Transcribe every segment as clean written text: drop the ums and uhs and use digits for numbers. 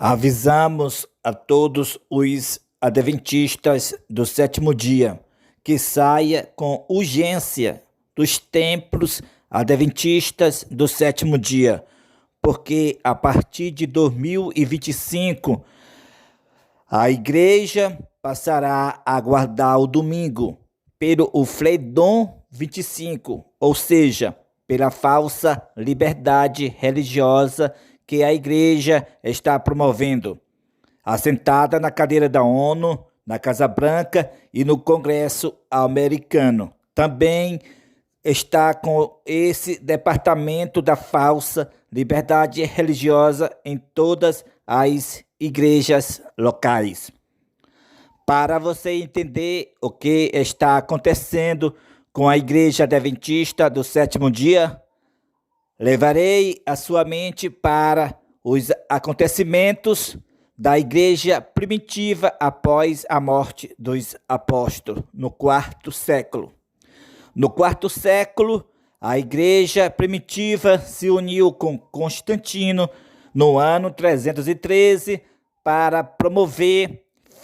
Avisamos a todos os adventistas do sétimo dia que saia com urgência dos templos adventistas do sétimo dia, porque a partir de 2025 a igreja passará a guardar o domingo pelo Fredon 25, ou seja, pela falsa liberdade religiosa que a igreja está promovendo, assentada na cadeira da ONU, na Casa Branca e no Congresso americano. Também está com esse departamento da falsa liberdade religiosa em todas as igrejas locais. Para você entender o que está acontecendo com a Igreja Adventista do sétimo dia, levarei a sua mente para os acontecimentos da igreja primitiva após a morte dos apóstolos, no quarto século. No quarto século, a igreja primitiva se uniu com Constantino no ano 313 para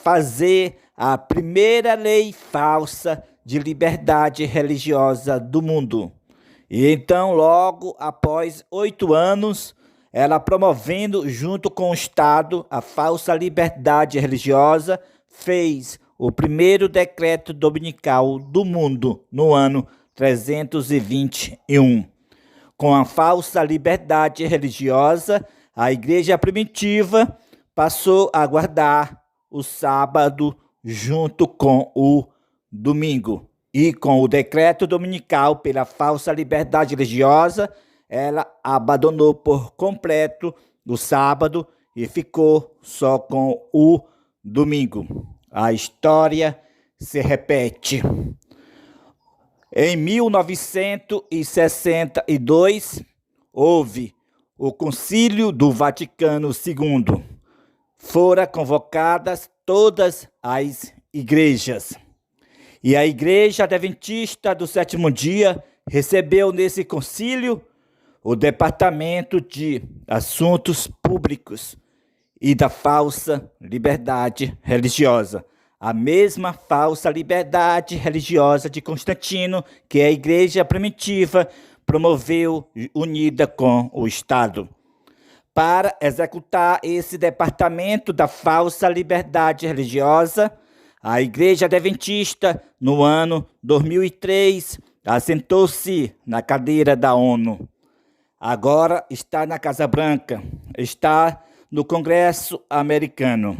fazer a primeira lei falsa de liberdade religiosa do mundo. E então, logo após 8 anos, ela promovendo junto com o Estado a falsa liberdade religiosa, fez o primeiro decreto dominical do mundo no ano 321. Com a falsa liberdade religiosa, a igreja primitiva passou a guardar o sábado junto com o domingo. E com o decreto dominical pela falsa liberdade religiosa, ela abandonou por completo o sábado e ficou só com o domingo. A história se repete. Em 1962, houve o Concílio do Vaticano II. Foram convocadas todas as igrejas. E a Igreja Adventista do sétimo dia recebeu nesse concílio o Departamento de Assuntos Públicos e da falsa liberdade religiosa. A mesma falsa liberdade religiosa de Constantino que a Igreja primitiva promoveu unida com o Estado. Para executar esse departamento da falsa liberdade religiosa, a Igreja Adventista, no ano 2003, assentou-se na cadeira da ONU. Agora está na Casa Branca, está no Congresso americano.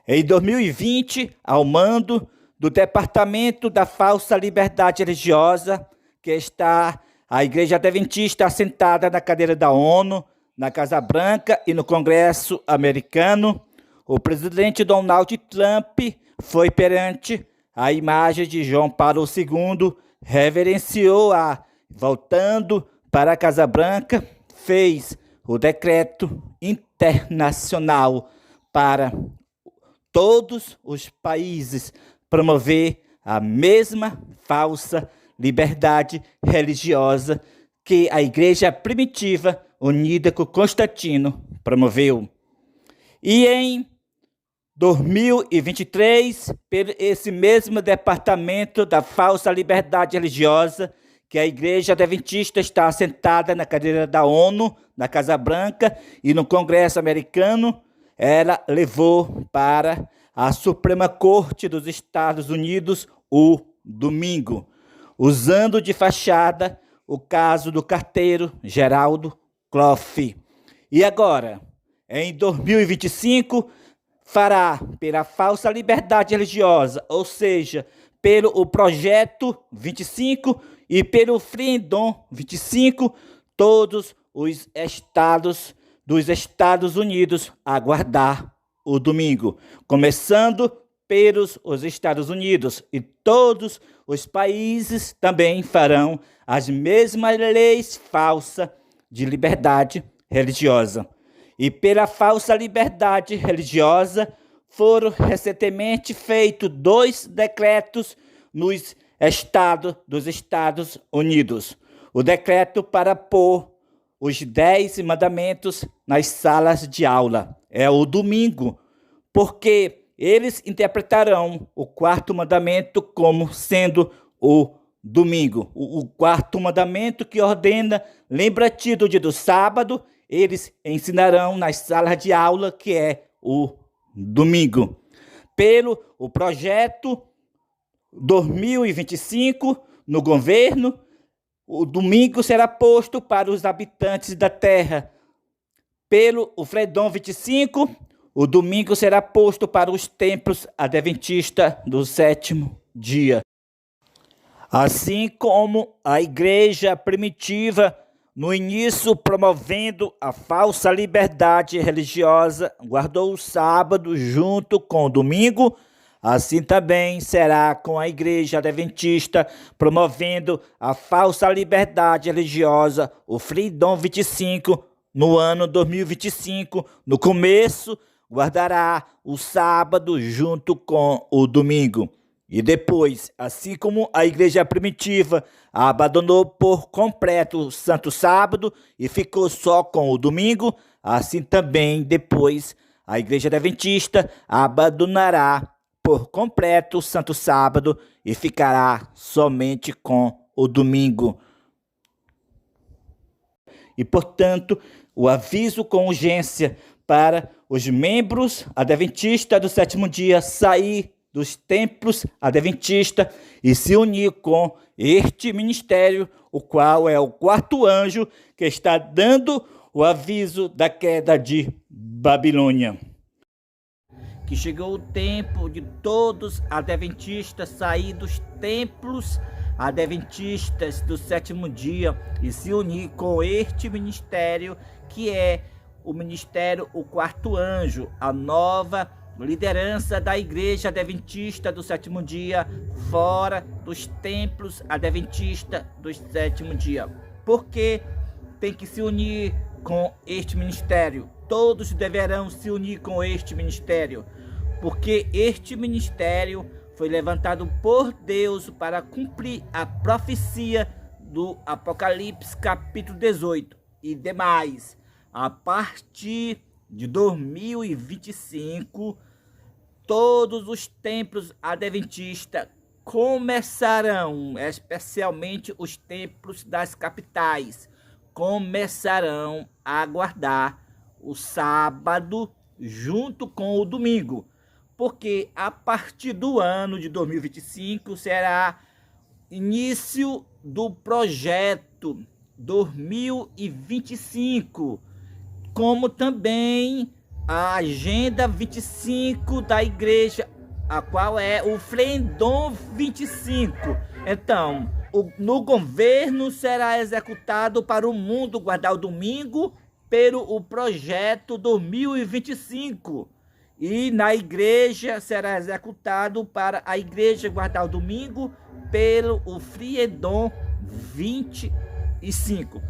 Em 2020, ao mando do Departamento da Falsa Liberdade Religiosa, que está a Igreja Adventista assentada na cadeira da ONU, na Casa Branca e no Congresso americano, o presidente Donald Trump foi perante a imagem de João Paulo II, reverenciou-a, voltando para a Casa Branca, fez o decreto internacional para todos os países promover a mesma falsa liberdade religiosa que a igreja primitiva, unida com Constantino, promoveu. E em 2023, por esse mesmo departamento da falsa liberdade religiosa, que a Igreja Adventista está assentada na cadeira da ONU, na Casa Branca e no Congresso americano, ela levou para a Suprema Corte dos Estados Unidos o domingo, usando de fachada o caso do carteiro Geraldo Clough. E agora, em 2025, fará pela falsa liberdade religiosa, ou seja, pelo o Projeto 25 e pelo Freedom 25, todos os estados dos Estados Unidos a guardar o domingo, começando pelos os Estados Unidos, e todos os países também farão as mesmas leis falsas de liberdade religiosa. E pela falsa liberdade religiosa foram recentemente feitos 2 decretos nos estados dos Estados Unidos. O decreto para pôr os 10 mandamentos nas salas de aula. é o domingo, porque eles interpretarão o quarto mandamento como sendo o domingo. O quarto mandamento que ordena, lembra-te do dia do sábado, eles ensinarão nas salas de aula, que é o domingo. Pelo o projeto 2025, no governo, o domingo será posto para os habitantes da terra. Pelo o Fredon 25, o domingo será posto para os templos adventistas do sétimo dia. Assim como a igreja primitiva, no início promovendo a falsa liberdade religiosa, guardou o sábado junto com o domingo, assim também será com a igreja adventista, promovendo a falsa liberdade religiosa, o Freedom 25, no ano 2025, no começo, guardará o sábado junto com o domingo. E depois, assim como a igreja primitiva abandonou por completo o Santo Sábado e ficou só com o domingo, assim também depois a igreja adventista abandonará por completo o Santo Sábado e ficará somente com o domingo. E, portanto, o aviso com urgência para os membros adventistas do sétimo dia sair dos templos adventistas e se unir com este ministério, o qual é o quarto anjo que está dando o aviso da queda de Babilônia. Que chegou o tempo de todos adventistas sair dos templos adventistas do sétimo dia e se unir com este ministério, que é o ministério, o quarto anjo, a nova liderança da igreja adventista do sétimo dia, fora dos templos adventistas do sétimo dia. Porque tem que se unir com este ministério. Todos deverão se unir com este ministério, porque este ministério foi levantado por Deus para cumprir a profecia do Apocalipse capítulo 18 e demais. A partir de 2025, todos os templos adventistas começarão, especialmente os templos das capitais, começarão a guardar o sábado junto com o domingo, porque a partir do ano de 2025 será início do projeto 2025, como também a agenda 25 da igreja, a qual é o Freedom 25. Então, no governo será executado para o mundo guardar o domingo pelo o projeto 2025. E na igreja será executado para a igreja guardar o domingo pelo o Freedom 25.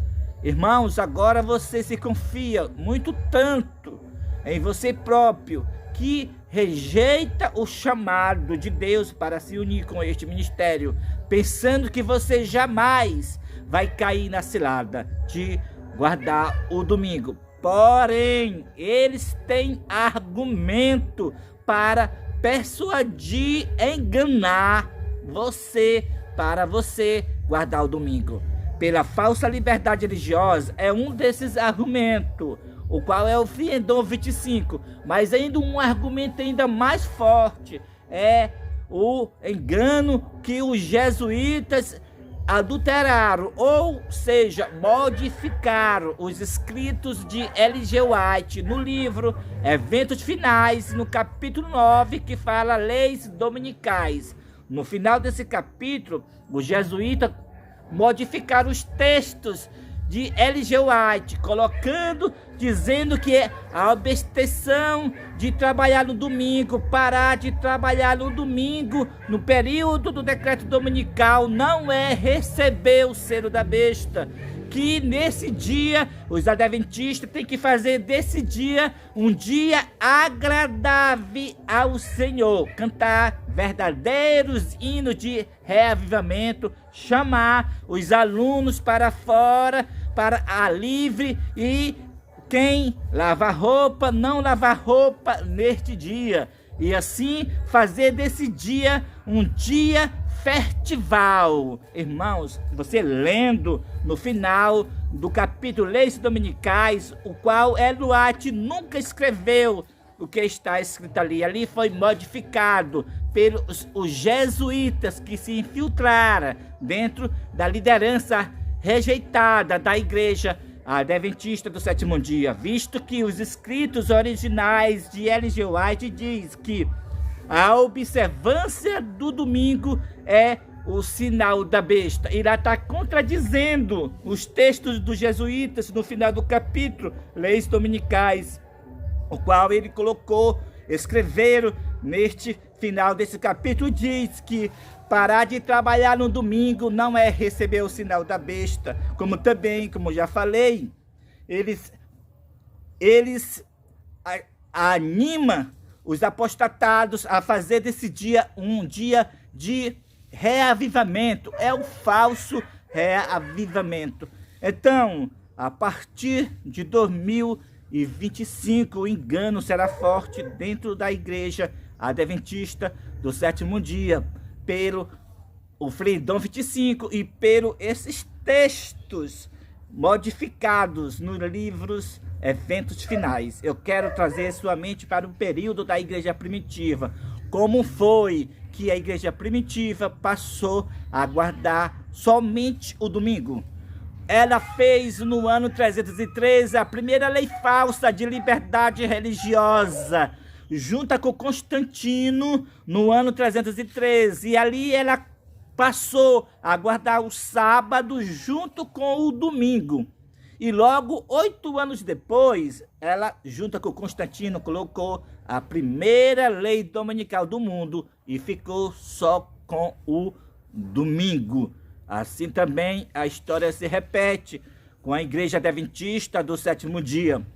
Irmãos, agora você se confia muito tanto em você próprio que rejeita o chamado de Deus para se unir com este ministério, pensando que você jamais vai cair na cilada de guardar o domingo. Porém, eles têm argumento para persuadir, enganar você, para você guardar o domingo. Pela falsa liberdade religiosa é um desses argumentos, o qual é o Freedom 25. Mas ainda um argumento ainda mais forte é o engano que os jesuítas adulteraram, ou seja, modificaram os escritos de L.G. White no livro Eventos Finais, no capítulo 9, que fala leis dominicais. No final desse capítulo, os jesuítas modificaram os textos de L.G. White, dizendo que a abstenção de trabalhar no domingo, parar de trabalhar no domingo, no período do decreto dominical, não é receber o selo da besta. Que nesse dia, os adventistas têm que fazer desse dia um dia agradável ao Senhor. Cantar verdadeiros hinos de reavivamento, chamar os alunos para fora, para a livre e quem lava roupa, não lava roupa neste dia. E assim fazer desse dia um dia festival. Irmãos, você lendo no final do capítulo Leis Dominicais, o qual Ellen White nunca escreveu o que está escrito ali. Ali foi modificado pelos os jesuítas que se infiltraram dentro da liderança rejeitada da igreja adventista do sétimo dia, visto que os escritos originais de Ellen G. White diz que a observância do domingo é o sinal da besta. Irá estar contradizendo os textos dos jesuítas no final do capítulo Leis Dominicais, o qual ele colocou, escreveram neste final desse capítulo, diz que parar de trabalhar no domingo não é receber o sinal da besta, como também, como já falei, eles animam os apostatados a fazer desse dia um dia de reavivamento. É o falso reavivamento. Então, a partir de 2025, o engano será forte dentro da igreja adventista do sétimo dia, pelo o Freedom 25 e pelo esses textos modificados nos livros Eventos Finais. Eu quero trazer sua mente para o período da igreja primitiva. Como foi que a igreja primitiva passou a guardar somente o domingo? Ela fez no ano 313 a primeira lei falsa de liberdade religiosa, junta com Constantino no ano 313. E ali ela passou a guardar o sábado junto com o domingo. E logo 8 anos depois, ela, junto com Constantino, colocou a primeira lei dominical do mundo e ficou só com o domingo. Assim também a história se repete com a igreja adventista do sétimo dia.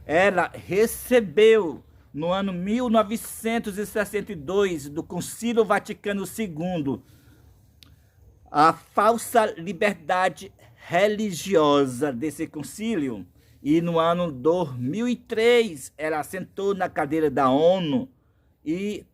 Ela recebeu no ano 1962 do Concílio Vaticano II a falsa liberdade religiosa desse concílio, e no ano 2003 ela sentou na cadeira da ONU e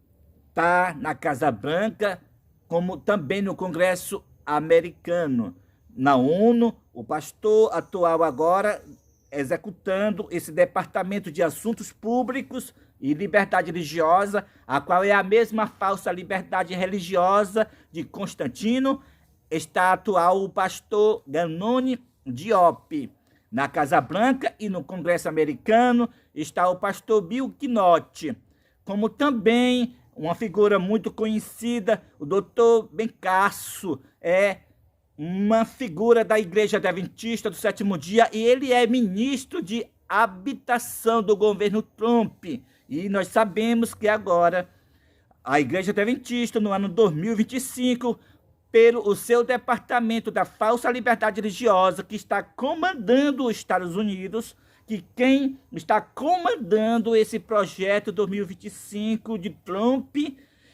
está na Casa Branca, como também no Congresso americano. Na ONU, o pastor atual agora executando esse Departamento de Assuntos Públicos e Liberdade Religiosa, a qual é a mesma falsa liberdade religiosa de Constantino, está atual o pastor Ganoni Diop. Na Casa Branca e no Congresso americano está o pastor Bill Knott, como também uma figura muito conhecida, o Dr. Bencasso, é uma figura da Igreja Adventista do sétimo dia, e ele é ministro de habitação do governo Trump. E nós sabemos que agora a Igreja Adventista, no ano 2025, pelo o seu departamento da falsa liberdade religiosa, que está comandando os Estados Unidos, que quem está comandando esse projeto 2025 de Trump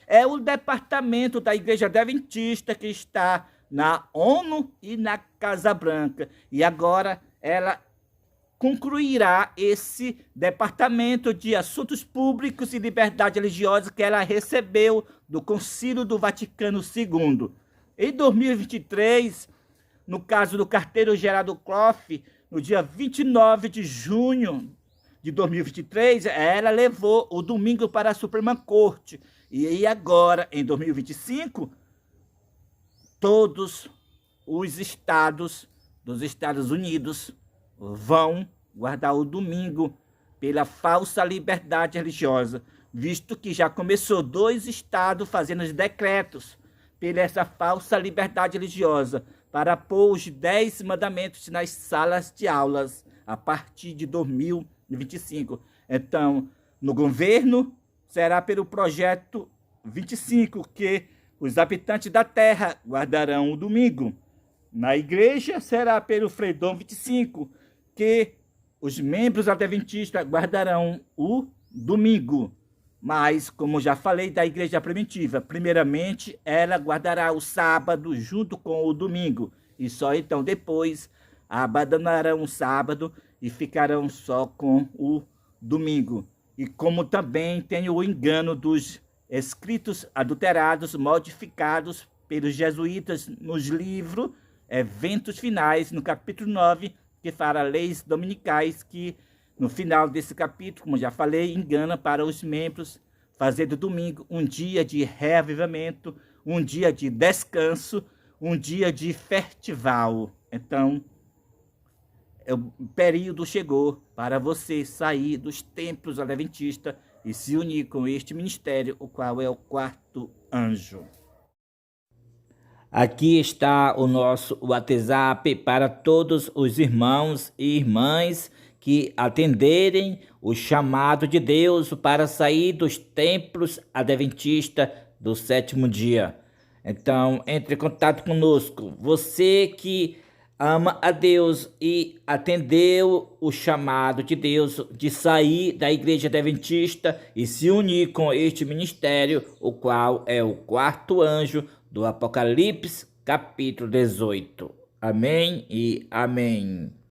é o departamento da Igreja Adventista, que está na ONU e na Casa Branca. E agora ela concluirá esse departamento de assuntos públicos e liberdade religiosa que ela recebeu do Concílio do Vaticano II. Em 2023, no caso do carteiro Gerardo Clough, no dia 29 de junho de 2023, ela levou o domingo para a Suprema Corte. E agora, em 2025, todos os estados dos Estados Unidos vão guardar o domingo pela falsa liberdade religiosa, visto que já começou 2 estados fazendo os decretos pela essa falsa liberdade religiosa, para pôr os 10 mandamentos nas salas de aulas a partir de 2025. Então, no governo, será pelo projeto 25 que os habitantes da terra guardarão o domingo. Na igreja, será pelo Freedom 25 que os membros adventistas guardarão o domingo. Mas, como já falei da igreja primitiva, primeiramente ela guardará o sábado junto com o domingo. E só então depois abandonarão o sábado e ficarão só com o domingo. E como também tem o engano dos escritos adulterados, modificados pelos jesuítas nos livros Eventos Finais, no capítulo 9, que fala leis dominicais, que no final desse capítulo, como já falei, engana para os membros fazer do domingo um dia de reavivamento, um dia de descanso, um dia de festival. Então, o período chegou para você sair dos templos adventistas e se unir com este ministério, o qual é o quarto anjo. Aqui está o nosso WhatsApp para todos os irmãos e irmãs que atenderem o chamado de Deus para sair dos templos adventistas do sétimo dia. Então, entre em contato conosco. Você que ama a Deus e atendeu o chamado de Deus de sair da igreja adventista e se unir com este ministério, o qual é o quarto anjo do Apocalipse, capítulo 18. Amém e amém.